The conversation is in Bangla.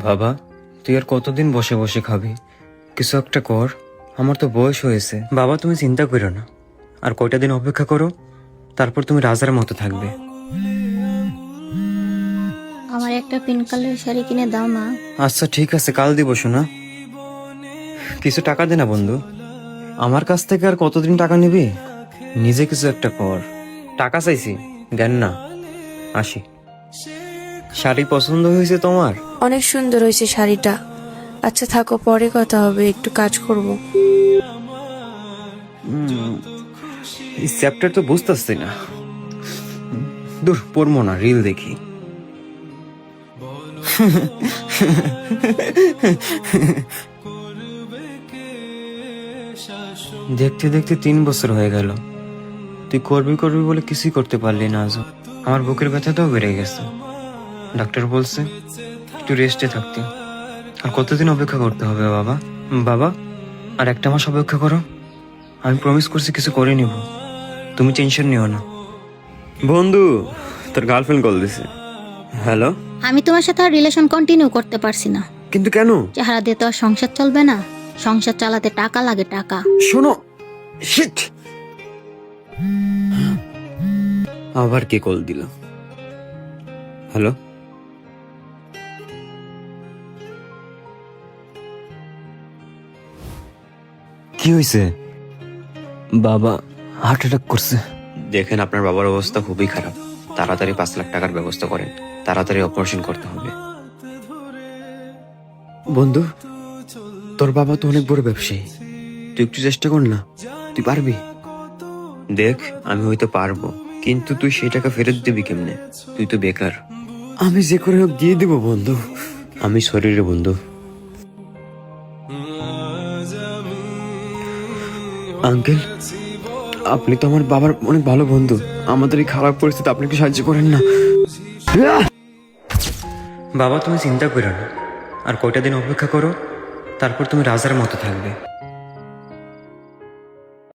বাবা, তুই আর কতদিন বসে বসে খাবি? কিছু একটা কর। আমার তো বয়স হয়েছে। বাবা, তুমি চিন্তা করো না, আর কয়টা দিন অপেক্ষা করো, তারপর তুমি রাজার মতো থাকবে। আমার একটা পিঙ্ক কালারের শাড়ি কিনে দাও না। আচ্ছা ঠিক আছে, কাল দিব শোনা। কিছু টাকা দে না বন্ধু। আমার কাছ থেকে আর কতদিন টাকা নিবি? নিজে কিছু একটা কর। টাকা চাইছি, দেন না। আসি। শাড়ি পছন্দ হয়েছে তোমার? অনেক সুন্দর হয়েছে শাড়িটা। আচ্ছা থাকো, পরে কথা হবে, একটু কাজ করব। এই চ্যাপ্টার তো বুঝতেছি না। দূর, পড়বো না, রিল দেখি। দেখতে দেখতে 3 বছর হয়ে গেল। তুই করবি করবি বলে কিছুই করতে পারলি না আজও। আমার বুকের ব্যথাটাও বেড়ে গেছে। ডাক্তার বলছে একটু রেস্টে থাকতে। আর কতদিন অপেক্ষা করতে হবে বাবা? বাবা, আর একটা মাস অপেক্ষা করো। আমি প্রমিস করছি কিছু করে নিব। তুমি টেনশন নিও না। বন্ধু, তোর গার্লফ্রেন্ড কল দিছে। হ্যালো। আমি তোমার সাথে আর রিলেশন কন্টিনিউ করতে পারছি না। কিন্তু কেন? চেহারা দিয়ে তো আর সংসার চলবে না। সংসার চালাতে টাকা লাগে, টাকা। শোনো, শিট। আবার কে কল দিল? হ্যালো। কি হয়েছে? বাবা হার্ট অ্যাটাক করছে। দেখেন, আপনার বাবার অবস্থা খুবই খারাপ। তাড়াতাড়ি 5 লাখ টাকার ব্যবস্থা করেন। তাড়াতাড়ি অপারেশন করতে হবে। বন্ধু, তোর বাবা তো অনেক বড় ব্যবসায়ী। তুই একটু চেষ্টা কর না, তুই পারবি। দেখ, আমি হয়তো পারবো, কিন্তু তুই সেই টাকা ফেরত দিবি কেমনে? তুই তো বেকার। আমি যে করে হোক দিয়ে দিব বন্ধু। আমি শরীরে বন্ধু। আঙ্কেল, আপনি তো আমার বাবার অনেক ভালো বন্ধু। আমাদের এই খারাপ পরিস্থিতি আপনি কি সাহায্য করেন না? বাবা, তুমি চিন্তা করো না, আর কয়টা দিন অপেক্ষা করো, তারপর তুমি রাজার মতো থাকবে।